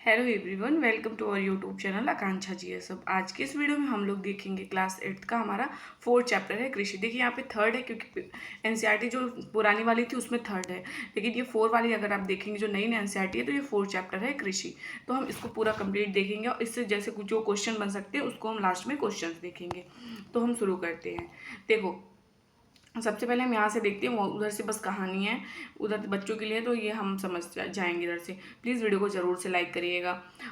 Hello everyone, welcome to our YouTube channel Akanksha ji सब। आज के इस वीडियो में हम लोग देखेंगे क्लास 8th का हमारा 4th चैप्टर है कृषि। देखिए यहाँ पे थर्ड है क्योंकि एनसीईआरटी जो पुरानी वाली थी उसमें थर्ड है, लेकिन ये 4 वाली अगर आप देखेंगे जो नई एनसीईआरटी है तो ये 4th चैप्टर है कृषि। तो हम इसको पूरा कंप्लीट देखेंगे और इससे जैसे कुछ जो क्वेश्चन बन सकते हैं उसको हम लास्ट में क्वेश्चन देखेंगे। तो हम शुरू करते हैं। देखो सबसे पहले हम यहाँ से देखते हैं, उधर से बस कहानी है, उधर बच्चों के लिए, तो ये हम समझ जाएंगे इधर से। प्लीज़ वीडियो को जरूर से लाइक करिएगा।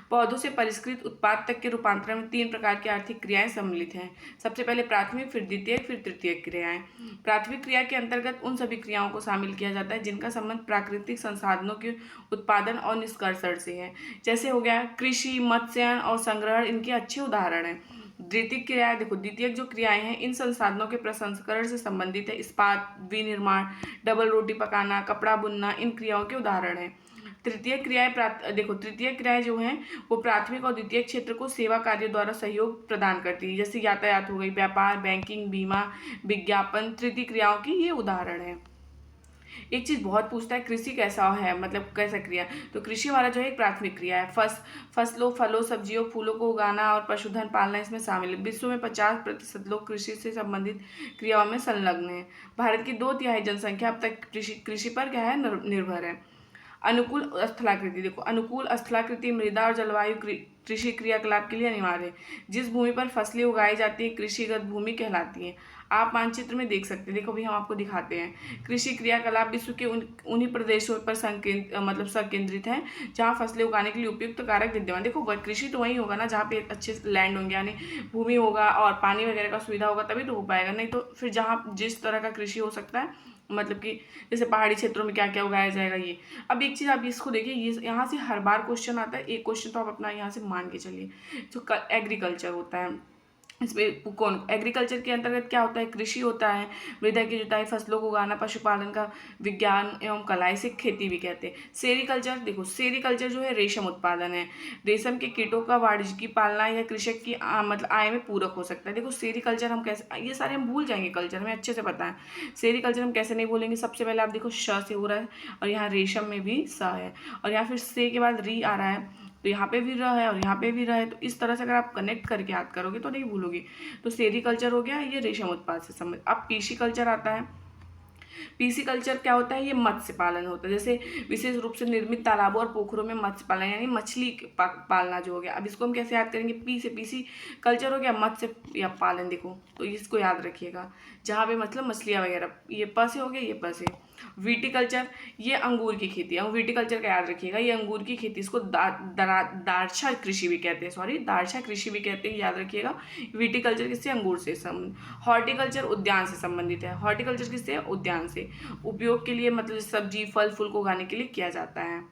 पौधों से परिष्कृत उत्पाद तक के रूपांतरण में 3 प्रकार की आर्थिक क्रियाएं सम्मिलित हैं। सबसे पहले प्राथमिक, फिर द्वितीयक, फिर तृतीयक क्रियाएं। प्राथमिक क्रिया के अंतर्गत उन सभी क्रियाओं को शामिल किया जाता है जिनका संबंध प्राकृतिक संसाधनों के उत्पादन और निष्कर्षण से है। जैसे हो गया कृषि, मत्स्यन और संग्रहण, इनके अच्छे उदाहरण हैं। द्वितीयक क्रियाएं, देखो द्वितीयक जो क्रियाएं हैं इन संसाधनों के प्रसंस्करण से संबंधित है। इस्पात, विनिर्माण, डबल रोटी पकाना, कपड़ा बुनना, इन क्रियाओं के उदाहरण हैं। तृतीय क्रियाएं, देखो तृतीय क्रियाएं जो हैं वो प्राथमिक और द्वितीय क्षेत्र को सेवा कार्य द्वारा सहयोग प्रदान करती है। जैसे यातायात हो गई, व्यापार, बैंकिंग, बीमा, विज्ञापन, तृतीय क्रियाओं की ये उदाहरण है। एक चीज बहुत पूछता है, कृषि कैसा है, मतलब कैसा क्रिया। तो कृषि वाला जो है एक प्राथमिक क्रिया है। फसलों, फलों, सब्जियों, फूलों को उगाना और पशुधन पालना इसमें शामिल है। विश्व में 50% लोग कृषि से संबंधित क्रियाओं में संलग्न हैं। भारत की 2/3 जनसंख्या अब तक कृषि पर क्या है, निर्भर है। अनुकूल स्थलाकृति, देखो अनुकूल स्थलाकृति मृदा और जलवायु कृषि क्रियाकलाप के लिए अनिवार्य है। जिस भूमि पर फसलें उगाई जाती है कृषिगत भूमि कहलाती है। आप मानचित्र में देख सकते हैं, देखो भी हम आपको दिखाते हैं। कृषि क्रियाकलाप विश्व के उन्हीं प्रदेशों पर संकेंद्रित है जहाँ फसलें उगाने के लिए उपयुक्त कारक विद्यमान। देखो कृषि तो वही होगा ना जहाँ पे अच्छे लैंड होंगे, यानी भूमि होगा और पानी वगैरह का सुविधा होगा, तभी तो हो पाएगा। नहीं तो फिर जहाँ जिस तरह का कृषि हो सकता है, मतलब कि जैसे पहाड़ी क्षेत्रों में क्या क्या उगाया जाएगा ये। अब एक चीज़ आप इसको देखिए, ये यहाँ से हर बार क्वेश्चन आता है। एक क्वेश्चन तो आप अपना यहाँ से मान के चलिए, जो एग्रीकल्चर होता है इसमें कौन, एग्रीकल्चर के अंतर्गत क्या होता है, कृषि होता है, मृदा की जुताई, फसलों को उगाना, पशुपालन का विज्ञान एवं कला, इसे खेती भी कहते हैं। सेरीकल्चर, देखो सेरीकल्चर जो है रेशम उत्पादन है। रेशम के कीटों का वाणिज्यिकी पालना या कृषक की मतलब आय में पूरक हो सकता है। देखो सेरीकल्चर हम कैसे, ये सारे हम भूल जाएंगे, कल्चर में अच्छे से पता है। सेरीकल्चर हम कैसे नहीं बोलेंगे। सबसे पहले आप देखो श से हो रहा है और यहाँ रेशम में भी स है और यहाँ फिर से के बाद री आ रहा है, तो यहाँ पे भी रह है और यहाँ पे भी रह है। तो इस तरह से अगर आप कनेक्ट करके याद करोगे तो नहीं भूलोगे। तो सेरीकल्चर हो गया, ये रेशम उत्पाद से संबंधित। अब पीसी कल्चर आता है। पीसी कल्चर क्या होता है, ये मत्स्य पालन होता है। जैसे विशेष रूप से निर्मित तालाबों और पोखरों में मत्स्य पालन यानी मछली पालना जो हो गया। अब इसको हम कैसे याद करेंगे, पी से पीसी कल्चर हो गया मत्स्य या पालन। देखो तो इसको याद रखिएगा, जहाँ पे मतलब मछलियाँ वगैरह, ये प से हो गया, ये प से। विटिकल्चर, ये अंगूर की खेती है। विटिकल्चर का याद रखिएगा, ये अंगूर की खेती, इसको दार्शा कृषि भी कहते हैं, सॉरी दार्शा कृषि भी कहते हैं, याद रखिएगा। विटिकल्चर किससे, अंगूर से संबंधित। हॉर्टिकल्चर उद्यान से संबंधित है। हॉर्टिकल्चर किससे, उद्यान से। उपयोग के लिए मतलब सब्जी, फल फूल को उगाने के लिए किया जाता है।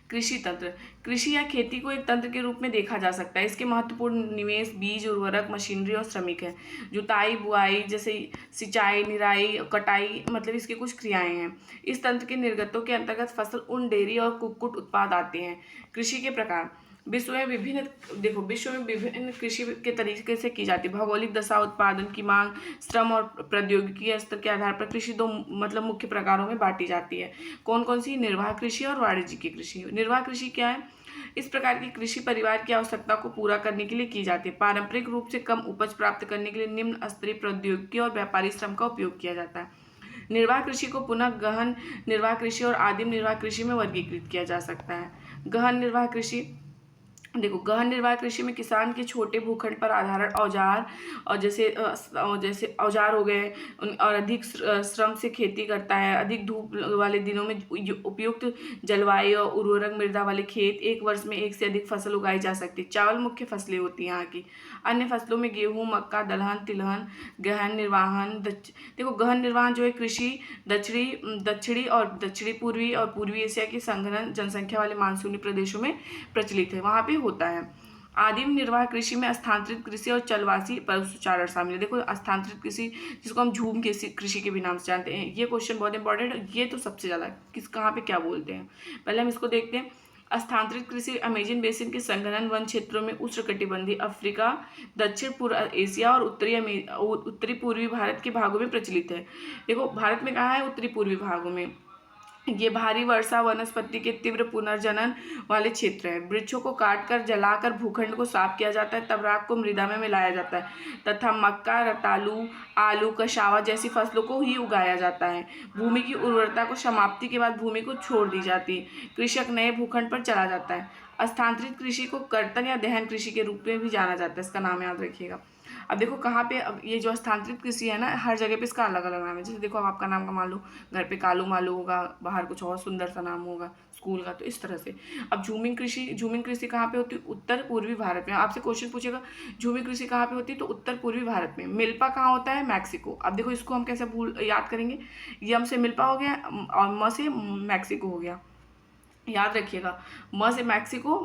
कृषि तंत्र, कृषि या खेती को एक तंत्र के रूप में देखा जा सकता है। इसके महत्वपूर्ण निवेश बीज, उर्वरक, मशीनरी और श्रमिक है। जुताई, बुआई, जैसे सिंचाई, निराई, कटाई, मतलब इसकी कुछ क्रियाएं हैं। इस तंत्र के निर्गतों के अंतर्गत फसल, उन, डेयरी और कुक्कुट उत्पाद आते हैं। कृषि के प्रकार, विश्व में विभिन्न, देखो विश्व में विभिन्न कृषि के तरीके से की जाती है। भौगोलिक दशा, उत्पादन की मांग, श्रम और प्रौद्योगिकी स्तर के आधार पर कृषि दो मतलब मुख्य प्रकारों में बांटी जाती है। कौन कौन सी, निर्वाह कृषि और वाणिज्यिक कृषि। निर्वाह कृषि क्या है, इस प्रकार की कृषि परिवार की आवश्यकता को पूरा करने के लिए की जाती है। पारंपरिक रूप से कम उपज प्राप्त करने के लिए निम्न स्तरीय प्रौद्योगिकी और व्यापारी श्रम का उपयोग किया जाता है। निर्वाह कृषि को पुनः गहन निर्वाह कृषि और आदिम निर्वाह कृषि में वर्गीकृत किया जा सकता है। गहन निर्वाह कृषि, देखो गहन निर्वाह कृषि में किसान के छोटे भूखंड पर आधारित औजार और जैसे औजार हो गए और अधिक श्रम से खेती करता है। अधिक धूप वाले दिनों में उपयुक्त जलवायु और उर्वरक मृदा वाले खेत, एक वर्ष में एक से अधिक फसल उगाई जा सकती है। चावल मुख्य फसलें होती हैं यहाँ की। अन्य फसलों में गेहूँ, मक्का, दलहन, तिलहन। गहन निर्वाहन, देखो गहन निर्वाहन जो है कृषि दक्षिणी और दक्षिणी पूर्वी और पूर्वी एशिया की संघनन जनसंख्या वाले मानसूनी प्रदेशों में प्रचलित है, वहाँ पे होता है। आदिम निर्वाह कृषि में स्थानांतरित कृषि और चलवासी पशुचारण शामिल है। देखो स्थानांतरित कृषि, जिसको हम झूम कृषि के भी नाम से जानते हैं, ये क्वेश्चन बहुत इंपॉर्टेंट है। ये तो सबसे ज्यादा किस कहाँ पे क्या बोलते हैं, पहले हम इसको देखते हैं। स्थानांतरित कृषि अमेजन बेसिन के संघनन वन क्षेत्रों में उष्णकटिबंधीय अफ्रीका, दक्षिण पूर्व एशिया और उत्तरी पूर्वी भारत के भागों में प्रचलित है। देखो भारत में कहाँ है, उत्तरी पूर्वी भागों में। ये भारी वर्षा वनस्पति के तीव्र पुनर्जनन वाले क्षेत्र है। वृक्षों को काटकर जलाकर भूखंड को साफ किया जाता है, तब राख को मृदा में मिलाया जाता है तथा मक्का, रतालू, आलू, कशावा जैसी फसलों को ही उगाया जाता है। भूमि की उर्वरता को समाप्ति के बाद भूमि को छोड़ दी जाती है। कृषक नए भूखंड पर चला जाता है। स्थानांतरित कृषि को कर्तन या दहन कृषि के रूप में भी जाना जाता है, इसका नाम याद रखिएगा। अब देखो कहाँ पे, अब ये जो स्थानांतरित कृषि है ना, हर जगह पे इसका अलग अलग नाम है। जैसे देखो अब आपका नाम का मान लो, घर पे कालू मालू होगा, बाहर कुछ और सुंदर सा नाम होगा स्कूल का, तो इस तरह से। अब झूमिंग कृषि कहाँ पे होती है? उत्तर पूर्वी भारत में। आपसे क्वेश्चन पूछेगा झूमिंग कृषि कहाँ पे होती है, तो उत्तर पूर्वी भारत में। मिल्पा कहाँ होता है? मैक्सिको। अब देखो इसको हम कैसे भूल याद करेंगे, यम से मिल्पा हो गया और म से मैक्सिको हो गया, याद रखिएगा। म से मैक्सिको,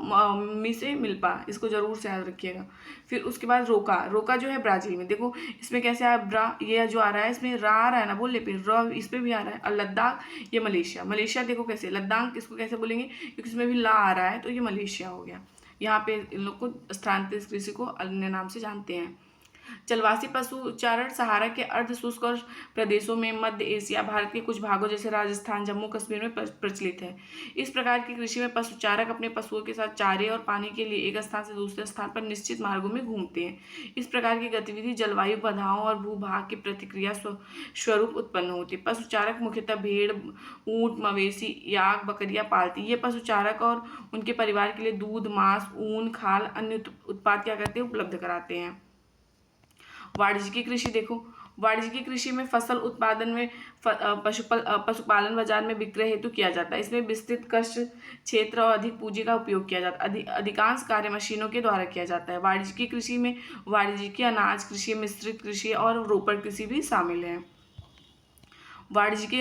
मी से मिल्पा, इसको जरूर से याद रखिएगा। फिर उसके बाद रोका। रोका जो है ब्राजील में। देखो इसमें कैसे आ ब्रा, ये जो आ रहा है इसमें रा आ रहा है ना बोलने पे, र इस पे भी आ रहा है। और लद्दाख ये मलेशिया। मलेशिया देखो कैसे, लद्दाख इसको कैसे बोलेंगे क्योंकि इसमें भी ला आ रहा है, तो ये मलेशिया हो गया। यहाँ पे इन लोग को स्थानांतरित कृषि को अन्य नाम से जानते हैं। जलवासी पशुचारण सहारा के अर्ध शुष्क और प्रदेशों में, मध्य एशिया, भारत के कुछ भागों जैसे राजस्थान, जम्मू कश्मीर में प्रचलित है। इस प्रकार की कृषि में पशुचारक अपने पशुओं के साथ चारे और पानी के लिए एक स्थान से दूसरे स्थान पर निश्चित मार्गों में घूमते हैं। इस प्रकार की गतिविधि जलवायु बाधाओं और भूभाग की प्रतिक्रिया स्वरूप उत्पन्न होती है। पशुचारक मुख्यतः भेड़, ऊंट, मवेशी, याक, बकरियां पालती। ये पशुचारक और उनके परिवार के लिए दूध, मांस, ऊन, खाल, अन्य उत्पाद क्या करते हैं? उपलब्ध कराते हैं। वाणिज्यिक कृषि देखो, वाणिज्यिक कृषि में फसल उत्पादन में पशुपालन बाजार में विक्रय हेतु किया जाता है। इसमें विस्तृत कष्ट क्षेत्र और अधिक पूंजी का उपयोग किया जाता है। अधिकांश कार्य मशीनों के द्वारा किया जाता है। वाणिज्यिक कृषि में वाणिज्यिक अनाज कृषि, मिश्रित कृषि और रोपड़ कृषि भी शामिल है। वाणिज्यिक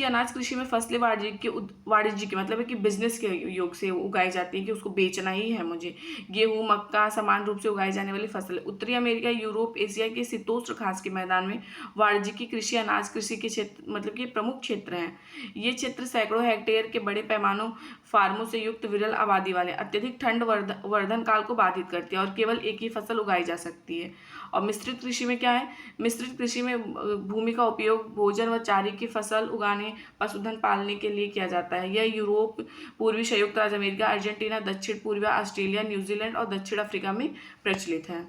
अनाज कृषि में फसलें वाणिज्यिक मतलब है कि बिजनेस के योग से उगाई जाती है, कि उसको बेचना ही है मुझे। गेहूं, मक्का समान रूप से उगाई जाने वाली फसल। उत्तरी अमेरिका, यूरोप, एशिया के शीतोष्ण घास के मैदान में वाणिज्यिक कृषि अनाज कृषि के क्षेत्र मतलब कि प्रमुख क्षेत्र हैं। ये क्षेत्र सैकड़ों हेक्टेयर के बड़े पैमानों फार्मों से युक्त विरल आबादी वाले, अत्यधिक ठंड वर्धन काल को बाधित करती है और केवल एक ही फसल उगाई जा सकती है। और मिश्रित कृषि में क्या है? मिश्रित कृषि में भूमि का उपयोग भोजन व चारे की फसल उगाने, पशुधन पालने के लिए किया जाता है। यह यूरोप, पूर्वी संयुक्त राज्य अमेरिका, अर्जेंटीना, दक्षिण पूर्वी ऑस्ट्रेलिया, न्यूजीलैंड और दक्षिण अफ्रीका में प्रचलित है।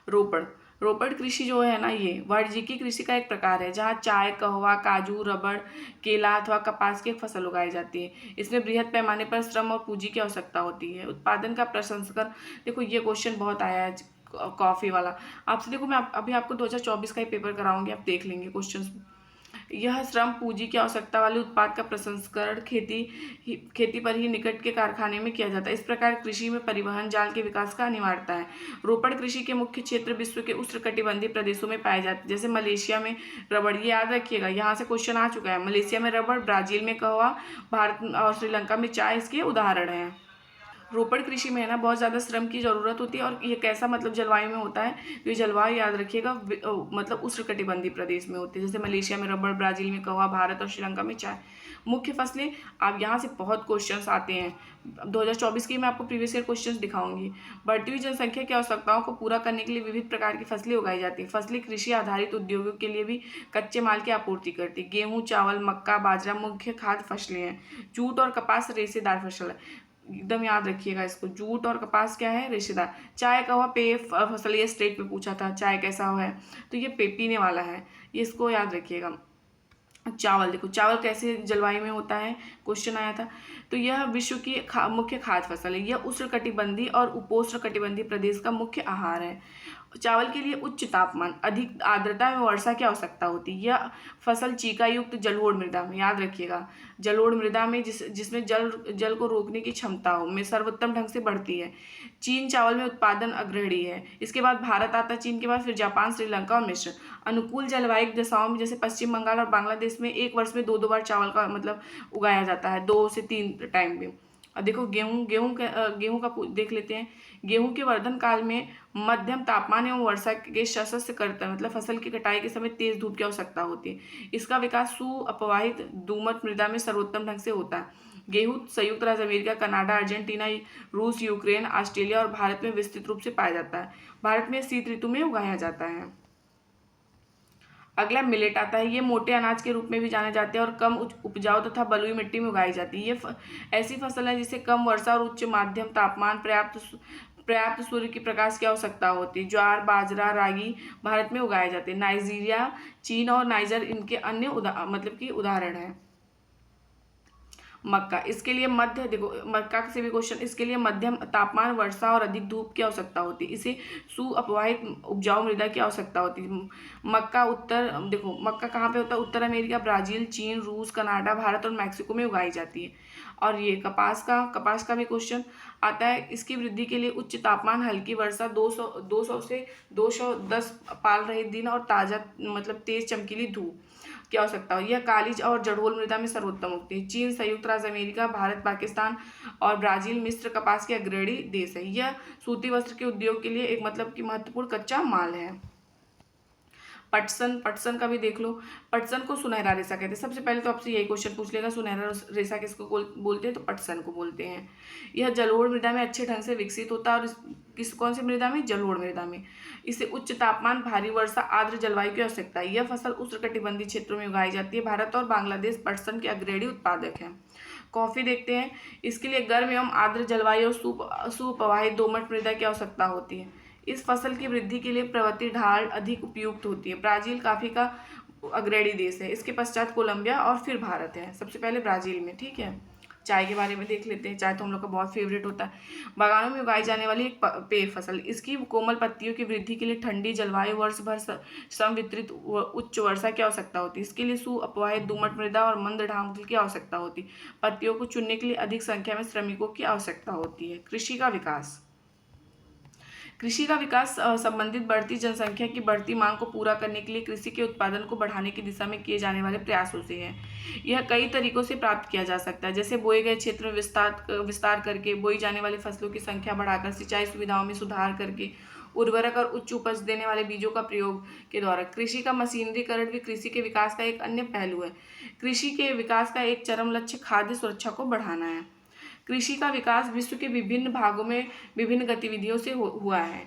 रोपड़। रोपड़ कृषि जो है ना, ये वाणिज्यिक कृषि का एक प्रकार है जहाँ चाय, कहवा, काजू, रबड़, केला अथवा कपास की एक फसल उगाई जाती है। इसमें बृहद पैमाने पर श्रम और पूंजी की आवश्यकता होती है। उत्पादन का प्रसंस्करण, देखो ये क्वेश्चन बहुत आया है कॉफी वाला आपसे। देखो मैं अभी आपको 2024 का ही पेपर कराऊंगी, आप देख लेंगे क्वेश्चंस। यह श्रम पूंजी की आवश्यकता वाले उत्पाद का प्रसंस्करण खेती पर ही निकट के कारखाने में किया जाता है। इस प्रकार कृषि में परिवहन जाल के विकास का अनिवार्यता है। रोपड़ कृषि के मुख्य क्षेत्र विश्व के उष्णकटिबंधीय प्रदेशों में पाए जाते हैं। जैसे मलेशिया में रबड़, ये याद रखिएगा, यहाँ से क्वेश्चन आ चुका है। मलेशिया में रबड़, ब्राजील में कहवा, भारत और श्रीलंका में चाय इसके उदाहरण हैं। रोपड़ कृषि में है ना बहुत ज़्यादा श्रम की ज़रूरत होती है। और ये कैसा मतलब जलवायु में होता है, तो ये जलवायु याद रखिएगा मतलब उष्णकटिबंधीय प्रदेश में होती है। जैसे मलेशिया में रबड़, ब्राज़ील में कहवा, भारत और श्रीलंका में चाय। मुख्य फसलें, अब यहाँ से बहुत क्वेश्चंस आते हैं। 2024 की मैं आपको प्रीवियस ईयर क्वेश्चंस दिखाऊंगी। बढ़ती हुई जनसंख्या की आवश्यकताओं को पूरा करने के लिए विविध प्रकार की फसलें उगाई जाती हैं। फसलें कृषि आधारित उद्योगों के लिए भी कच्चे माल की आपूर्ति करती है। गेहूँ, चावल, मक्का, बाजरा मुख्य खाद्य फसलें हैं। जूट और कपास रेशेदार फसल है, एकदम याद रखिएगा इसको। जूट और कपास क्या है? रेशेदार। चाय का हुआ पेय फसल, ये स्टेट में पूछा था चाय कैसा हुआ है, तो ये पीने वाला है, ये इसको याद रखिएगा। चावल, देखो चावल कैसे जलवायु में होता है, क्वेश्चन आया था। तो यह विश्व की मुख्य खाद्य फसल है। यह उष्णकटिबंधीय और उपोष्णकटिबंधीय प्रदेश का मुख्य आहार है। चावल के लिए उच्च तापमान, अधिक आर्द्रता एवं वर्षा की आवश्यकता होती है। यह फसल चीका युक्त जलोढ़ मृदा में, याद रखिएगा, जलोढ़ मृदा में जिसमें जल को रोकने की क्षमता हो, में सर्वोत्तम ढंग से बढ़ती है। चीन चावल में उत्पादन अग्रणी है। इसके बाद भारत आता है, चीन के बाद फिर जापान, श्रीलंका और मिस्र। अनुकूल जलवायु दशाओं में जैसे पश्चिम बंगाल और बांग्लादेश में एक वर्ष में दो बार चावल का मतलब उगाया जाता है, 2 से 3 टाइम में। और देखो गेहूं का देख लेते हैं। गेहूं के वर्धन काल में मध्यम तापमान एवं वर्षा के सशस्य करता है, मतलब फसल की कटाई के समय तेज धूप की आवश्यकता होती है। इसका विकास सुअपवाहित दोमट मृदा में सर्वोत्तम ढंग से होता है। गेहूं संयुक्त राज्य अमेरिका, कनाडा, अर्जेंटीना, रूस, यूक्रेन, ऑस्ट्रेलिया और भारत में विस्तृत रूप से पाया जाता है। भारत में शीत ऋतु में उगाया जाता है। अगला मिलेट आता है। ये मोटे अनाज के रूप में भी जाने जाते हैं और कम उपजाऊ तथा बलुई मिट्टी में उगाई जाती है। ये ऐसी फसल है जिसे कम वर्षा और उच्च माध्यम तापमान, पर्याप्त सूर्य की प्रकाश की आवश्यकता होती है। ज्वार, बाजरा, रागी भारत में उगाए जाते हैं। नाइजीरिया, चीन और नाइजर इनके अन्य मतलब कि उदाहरण हैं। मक्का, इसके लिए मक्का से भी क्वेश्चन, इसके लिए मध्यम तापमान, वर्षा और अधिक धूप की आवश्यकता होती है। इसे सुअपवाहित उपजाऊ मृदा की आवश्यकता होती है। मक्का कहाँ पे होता है? उत्तर अमेरिका, ब्राजील, चीन, रूस, कनाडा, भारत और मैक्सिको में उगाई जाती है। और ये कपास का भी क्वेश्चन आता है। इसकी वृद्धि के लिए उच्च तापमान, हल्की वर्षा, 200 से 210 पाल रहित दिन और ताजा मतलब तेज चमकीली धूप की आवश्यकता हो। यह कालीज और जड़ोल मृदा में सर्वोत्तम उगती है। चीन, संयुक्त राज्य अमेरिका, भारत, पाकिस्तान और ब्राजील, मिस्र कपास के अग्रणी देश है। यह सूती वस्त्र के उद्योग के लिए एक मतलब कि महत्वपूर्ण कच्चा माल है। पटसन का भी देख लो। पटसन को सुनहरा रेशा कहते हैं। सबसे पहले तो आपसे यही क्वेश्चन पूछ लेगा, सुनहरा रेशा किसको बोलते हैं? तो पटसन को बोलते हैं। यह जलोढ़ मृदा में अच्छे ढंग से विकसित होता है और कौन सी मृदा में? जलोढ़ मृदा में। इसे उच्च तापमान, भारी वर्षा, आर्द्र जलवायु की आवश्यकता है। यह फसल उष्णकटिबंधीय क्षेत्रों में उगाई जाती है। भारत और बांग्लादेश पटसन के अग्रणी उत्पादक हैं। कॉफी देखते हैं। इसके लिए गर्म एवं आर्द्र जलवायु और सुप्रवाहित दोमट मृदा की आवश्यकता होती है। इस फसल की वृद्धि के लिए पर्वतीय ढाल अधिक उपयुक्त होती है। ब्राजील कॉफी का अग्रणी देश है। इसके पश्चात कोलंबिया और फिर भारत है। सबसे पहले ब्राजील में। ठीक है, चाय के बारे में देख लेते हैं। चाय तो हम लोग का बहुत फेवरेट होता है। बागानों में उगाई जाने वाली एक पेय फसल। इसकी कोमल पत्तियों की वृद्धि के लिए ठंडी जलवायु, वर्ष भर समवितरित उच्च वर्षा की आवश्यकता होती है। इसके लिए सुअपवाहित दोमट मृदा और मंद ढाल की आवश्यकता होती है। पत्तियों को चुनने के लिए अधिक संख्या में श्रमिकों की आवश्यकता होती है। कृषि का विकास संबंधित बढ़ती जनसंख्या की बढ़ती मांग को पूरा करने के लिए कृषि के उत्पादन को बढ़ाने की दिशा में किए जाने वाले प्रयासों से है। यह कई तरीकों से प्राप्त किया जा सकता है, जैसे बोए गए क्षेत्र में विस्तार करके, बोई जाने वाली फसलों की संख्या बढ़ाकर, सिंचाई सुविधाओं में सुधार करके, उर्वरक और उच्च उपज देने वाले बीजों का प्रयोग के द्वारा। कृषि का मशीनरीकरण भी कृषि के विकास का एक अन्य पहलू है। कृषि के विकास का एक चरम लक्ष्य खाद्य सुरक्षा को बढ़ाना है। कृषि का विकास विश्व के विभिन्न भागों में विभिन्न गतिविधियों से हुआ है।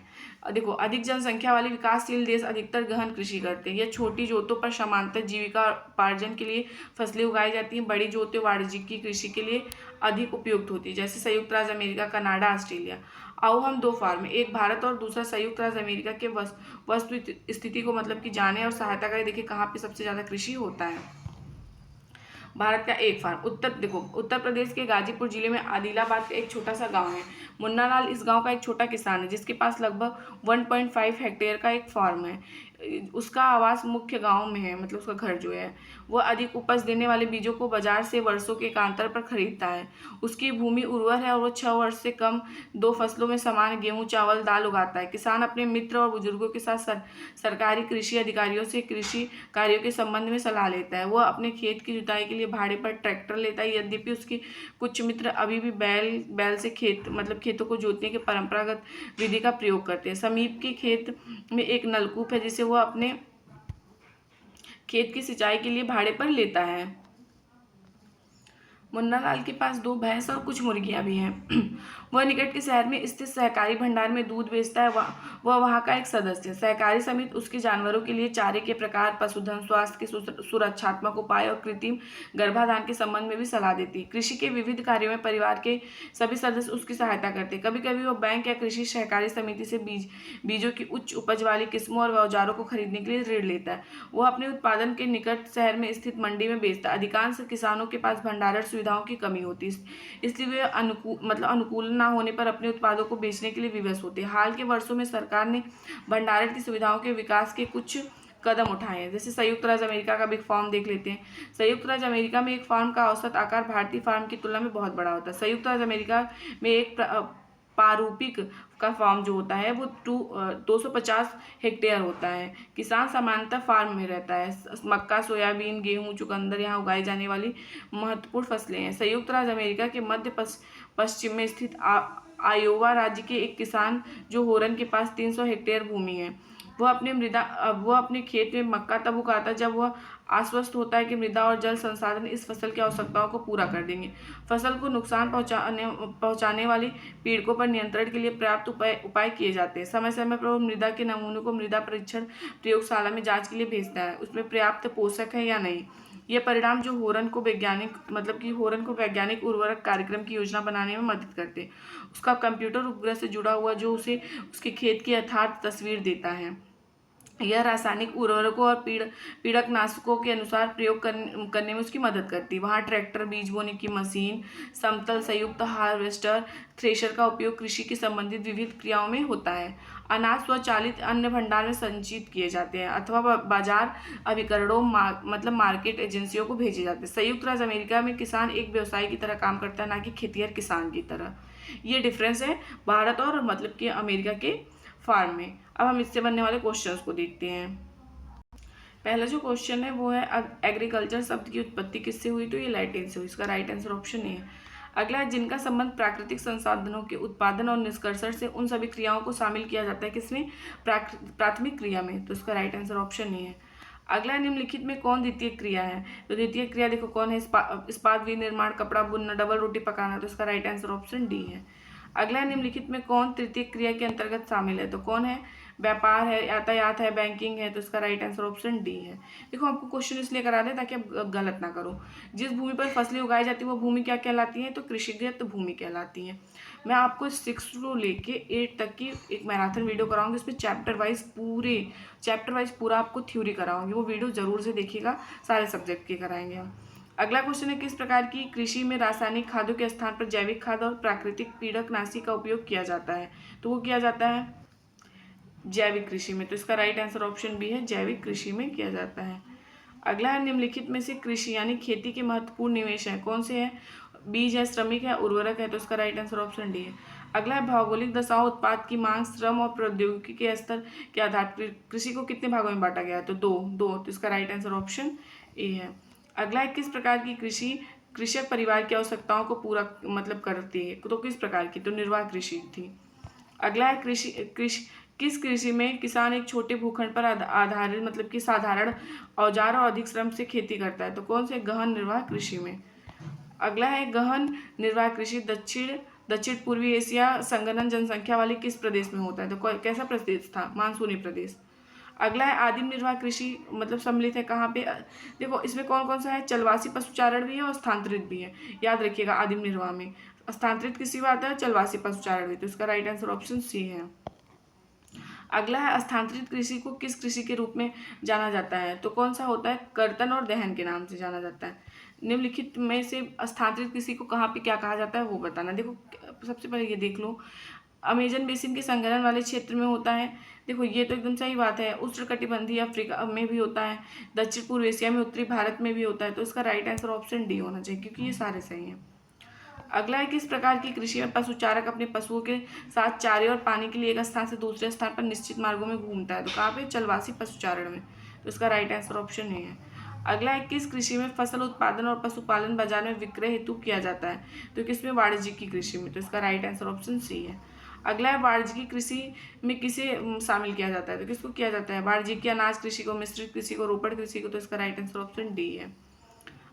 देखो, अधिक जनसंख्या वाले विकासशील देश अधिकतर गहन कृषि करते हैं। यह छोटी जोतों पर समांतर जीविका उपार्जन के लिए फसलें उगाई जाती हैं। बड़ी जोतें वाणिज्यिक कृषि के लिए अधिक उपयुक्त होती है, जैसे संयुक्त राज्य अमेरिका, कनाडा, ऑस्ट्रेलिया। आओ हम दो फार्म, एक भारत और दूसरा संयुक्त राज्य अमेरिका के वस्तु स्थिति को मतलब कि जाने और सहायता करें। देखिए कहाँ पे सबसे ज़्यादा कृषि होता है। भारत का एक फार्म। उत्तर प्रदेश के गाजीपुर जिले में आदिलाबाद का एक छोटा सा गांव है। मुन्ना लाल इस गांव का एक छोटा किसान है, जिसके पास लगभग 1.5 हेक्टेयर का एक फार्म है। उसका आवास मुख्य गांव में है, मतलब उसका घर जो है वह अधिक उपज देने वाले बीजों को बाजार से वर्षों के एकांतर पर खरीदता है। उसकी भूमि उर्वर है और वह 6 वर्ष से कम 2 फसलों में समान गेहूं, चावल, दाल उगाता है। किसान अपने मित्र और बुजुर्गों के साथ सरकारी कृषि अधिकारियों से कृषि कार्यों के संबंध में सलाह लेता है। वह अपने खेत की जुताई के लिए भाड़े पर ट्रैक्टर लेता है। यद्यपि उसके कुछ मित्र अभी भी बैल से खेतों को जोतने के परंपरागत विधि का प्रयोग करते हैं। समीप के खेत में एक नलकूप है, जिसे वह अपने खेत की सिंचाई के लिए भाड़े पर लेता है। मुन्ना लाल के पास 2 भैंस और कुछ मुर्गियां भी हैं। वह निकट के शहर में स्थित सहकारी भंडार में दूध बेचता है। वह वहाँ का एक सदस्य है। सहकारी समिति उसके जानवरों के लिए चारे के प्रकार, पशुधन स्वास्थ्य के सुरक्षात्मक उपाय और कृत्रिम गर्भाधान के संबंध में भी सलाह देती है। कृषि के विविध कार्यों में परिवार के सभी सदस्य उसकी सहायता करते हैं। कभी कभी वह बैंक या कृषि सहकारी समिति से बीजों की उच्च उपज वाली किस्मों और औजारों को खरीदने के लिए ऋण लेता है। वह अपने उत्पादन के निकट शहर में स्थित मंडी में बेचता है। अधिकांश किसानों के पास भंडारण सुविधाओं की कमी होती है, इसलिए वे अनुकूल ना होने पर अपने उत्पादों को बेचने के लिए विवश होते हैं। हाल के वर्षों में सरकार ने भंडारण की सुविधाओं के विकास के कुछ कदम उठाए हैं। जैसे संयुक्त राज्य अमेरिका का बिग फार्म देख लेते हैं। संयुक्त राज्य अमेरिका में एक फार्म का औसत आकार भारतीय फार्म की तुलना में बहुत बड़ा होता है। संयुक्त राज्य अमेरिका में एक पारूपिक का फार्म जो होता है वो 250 हेक्टेयर होता है। किसान सामान्यतः फार्म में रहता है। मक्का, सोयाबीन, गेहूं, चुकंदर यहाँ उगाई जाने वाली महत्वपूर्ण फसलें हैं। संयुक्त राज्य अमेरिका के मध्य पश्चिम में स्थित आयोवा राज्य के एक किसान जो होरन के पास 300 हेक्टेयर भूमि है वह अपने खेत में मक्का तब उगाता है जब वह आश्वस्त होता है कि मृदा और जल संसाधन इस फसल की आवश्यकताओं को पूरा कर देंगे। फसल को नुकसान पहुंचाने वाली पीड़कों पर नियंत्रण के लिए पर्याप्त उपाय किए जाते हैं। समय समय पर वो मृदा के नमूनों को मृदा परीक्षण प्रयोगशाला में जांच के लिए भेजता है, उसमें पर्याप्त पोषक है या नहीं। ये परिणाम जो होरन को वैज्ञानिक उर्वरक कार्यक्रम की योजना बनाने में मदद करते हैं। उसका कंप्यूटर उपग्रह से जुड़ा हुआ जो उसे उसके खेत की यथार्थ तस्वीर देता है। यह रासायनिक उर्वरकों और पीड़कनाशकों के अनुसार प्रयोग करने में उसकी मदद करती है। वहाँ ट्रैक्टर, बीज बोने की मशीन, समतल संयुक्त हार्वेस्टर, थ्रेशर का उपयोग कृषि के संबंधित विविध क्रियाओं में होता है। अनाज स्वचालित अन्न भंडार में संचित किए जाते हैं अथवा बाजार अभिकरणों मार्केट एजेंसियों को भेजे जाते हैं। संयुक्त राज्य अमेरिका में किसान एक व्यवसायी की तरह काम करता है, ना कि खेतिहर किसान की तरह। ये डिफरेंस है भारत और कि अमेरिका के फार्म में। अब हम इससे बनने वाले क्वेश्चंस को देखते हैं। पहला जो क्वेश्चन है वो है एग्रीकल्चर शब्द की उत्पत्ति किससे हुई, तो ये लैटिन से हुई। इसका राइट आंसर ऑप्शन ए है। अगला है जिनका संबंध प्राकृतिक संसाधनों के उत्पादन और निष्कर्षण से उन सभी क्रियाओं को शामिल किया जाता है किसमें, प्राथमिक क्रिया में, तो इसका राइट आंसर ऑप्शन ए है। अगला निम्नलिखित में कौन द्वितीय क्रिया है, तो द्वितीय क्रिया देखो कौन है, इस्पात विनिर्माण, कपड़ा बुनना, डबल रोटी पकाना, तो इसका राइट आंसर ऑप्शन डी है। अगला निम्नलिखित में कौन तृतीय क्रिया के अंतर्गत शामिल है, तो कौन है, व्यापार है, यातायात है, बैंकिंग है, तो इसका राइट आंसर ऑप्शन डी है। देखो आपको क्वेश्चन इसलिए करा दे ताकि आप गलत ना करो। जिस भूमि पर फसलें उगाई जाती है वो भूमि क्या कहलाती है, तो कृषिगत भूमि कहलाती है। मैं आपको 6 से लेके 8 तक की एक मैराथन वीडियो कराऊंगी, इसमें चैप्टर वाइज पूरा आपको थ्योरी कराऊंगी, वो वीडियो जरूर से देखिएगा, सारे सब्जेक्ट के कराएंगे हम। अगला क्वेश्चन है किस प्रकार की कृषि में रासायनिक खादों के स्थान पर जैविक खाद और प्राकृतिक कीटनाशी का उपयोग किया जाता है, तो वो किया जाता है जैविक कृषि में, तो इसका राइट आंसर ऑप्शन बी है, जैविक कृषि में किया जाता है। अगला है निम्नलिखित में से कृषि यानी खेती के महत्वपूर्ण निवेश है, कौन से है, बीज है, श्रमिक है, उर्वरक है, तो इसका राइट आंसर ऑप्शन डी है। अगला है भौगोलिक दशाओं, उत्पाद की मांग, श्रम और प्रौद्योगिकी के स्तर के आधार पर कृषि को कितने भागों में बांटा गया है, तो दो, तो इसका राइट आंसर ऑप्शन ए है। अगला है किस प्रकार की कृषि कृषक परिवार की आवश्यकताओं को पूरा करती है, तो किस प्रकार की, तो निर्वाह कृषि थी। अगला है किस कृषि में किसान एक छोटे भूखंड पर आधारित कि साधारण औजार और अधिक श्रम से खेती करता है, तो कौन से, गहन निर्वाह कृषि में। अगला है गहन निर्वाह कृषि दक्षिण पूर्वी एशिया संघनन जनसंख्या वाले किस प्रदेश में होता है, तो कैसा प्रदेश था, मानसूनी प्रदेश। अगला है आदिम निर्वाह कृषि सम्मिलित है कहाँ पे, देखो इसमें कौन कौन सा है, चलवासी पशुचारण भी है और स्थानांतरित भी है, याद रखिएगा। आदिम निर्वाह में स्थानांतरित किसी बात है, चलवासी पशुचारण भी, तो इसका राइट आंसर ऑप्शन सी है। अगला है स्थानांतरित कृषि को किस कृषि के रूप में जाना जाता है, तो कौन सा होता है, कर्तन और दहन के नाम से जाना जाता है। निम्नलिखित में से स्थानांतरित कृषि को कहाँ पे क्या कहा जाता है वो बताना। देखो सबसे पहले ये देख लो, अमेजन बेसिन के संघनन वाले क्षेत्र में होता है, देखो ये तो एकदम सही बात है। उष्णकटिबंधीय अफ्रीका में भी होता है, दक्षिण पूर्व एशिया में, उत्तरी भारत में भी होता है, तो इसका राइट आंसर ऑप्शन डी होना चाहिए क्योंकि ये सारे सही हैं। अगला है किस प्रकार की कृषि में पशुचारक अपने पशुओं के साथ चारे और पानी के लिए एक स्थान से दूसरे स्थान पर निश्चित मार्गों में घूमता है, तो कहाँ पे, चलवासी पशुचारण में, तो इसका राइट आंसर ऑप्शन ए है। अगला है किस कृषि में फसल उत्पादन और पशुपालन बाजार में विक्रय हेतु किया जाता है, तो किसमें, वाणिज्यिक कृषि में, तो इसका राइट आंसर ऑप्शन सी है। अगला है वाणिज्यिक कृषि में किसे शामिल किया जाता है, तो किसको किया जाता है, वाणिज्यिक अनाज कृषि को, मिश्रित कृषि को, रोपड़ कृषि को, तो इसका राइट आंसर ऑप्शन डी है।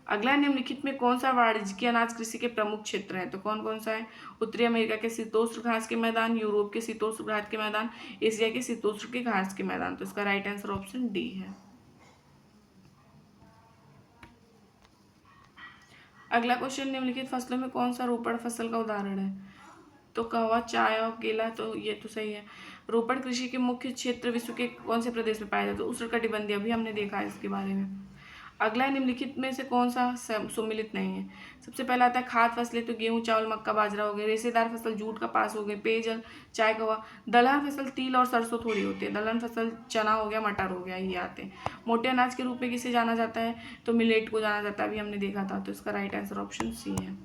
अगला निम्नलिखित में कौन सा वाणिज्यिक अनाज कृषि के प्रमुख क्षेत्र है, तो कौन कौन सा है, उत्तरी अमेरिका के शीतोष्ण घास के मैदान, यूरोप के शीतोष्ण घास के मैदान, एशिया के शीतोष्ण के घास के मैदान, तो इसका राइट आंसर ऑप्शन डी है। अगला क्वेश्चन निम्नलिखित फसलों में कौन सा रोपड़ फसल का उदाहरण है, तो कहवा, चाय और केला, तो ये तो सही है। रोपड़ कृषि के मुख्य क्षेत्र विश्व के कौन से प्रदेश में पाया जाता है, तो उष्णकटिबंधीय, अभी हमने देखा है इसके बारे में। अगला निम्नलिखित में से कौन सा सम्मिलित नहीं है, सबसे पहला आता है खाद्य फसलें, तो गेहूं, चावल, मक्का, बाजरा हो गए। रेशेदार फसल जूट, कपास हो गए। पेयजल, चाय, कवा। दलहन फसल तिल और सरसों थोड़ी होती है। दलहन फसल चना हो गया, मटर हो गया, ये आते हैं। मोटे अनाज के रूप में किसे जाना जाता है, तो मिलेट को जाना जाता है, अभी हमने देखा था, तो इसका राइट आंसर ऑप्शन सी है।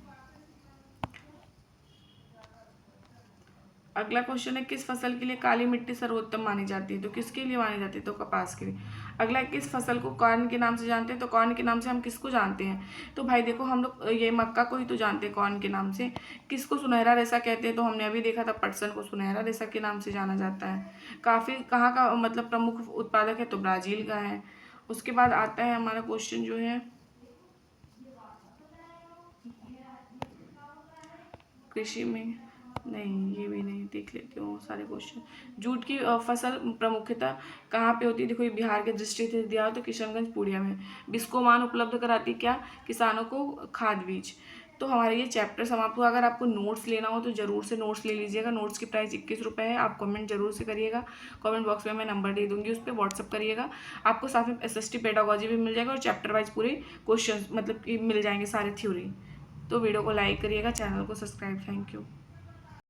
अगला क्वेश्चन है किस फसल के लिए काली मिट्टी सर्वोत्तम मानी जाती है, तो किसके लिए मानी जाती है, तो कपास के लिए। अगला है किस फसल को कॉर्न के नाम से जानते हैं, तो कॉर्न के नाम से हम किसको जानते हैं, तो भाई देखो हम लोग ये मक्का को ही तो जानते हैं कॉर्न के नाम से। किसको सुनहरा रेशा कहते हैं, तो हमने अभी देखा था पटसन को सुनहरा रेशा के नाम से जाना जाता है। काफ़ी कहाँ का मतलब प्रमुख उत्पादक है, तो ब्राज़ील का है। उसके बाद आता है हमारा क्वेश्चन जो है कृषि में, नहीं ये भी नहीं, देख लेती हूँ सारे क्वेश्चन। जूट की फसल प्रमुखतः कहाँ पे होती है, देखो ये बिहार के दृष्टि से दिया हो तो किशनगंज पूर्णिया में। बिस्कोमान उपलब्ध कराती क्या, किसानों को खाद बीज। तो हमारे ये चैप्टर समाप्त हुआ। अगर आपको नोट्स लेना हो तो ज़रूर से नोट्स ले लीजिएगा। नोट्स की प्राइस 21 रुपये है। आप कमेंट जरूर से करिएगा, कमेंट बॉक्स में मैं नंबर दे दूंगी, उस पर व्हाट्सअप करिएगा। आपको साथ में SST पेडागोजी भी मिल जाएगा और चैप्टर वाइज पूरे क्वेश्चन मतलब कि मिल जाएंगे सारे थ्योरी। तो वीडियो को लाइक करिएगा, चैनल को सब्सक्राइब। Thank you.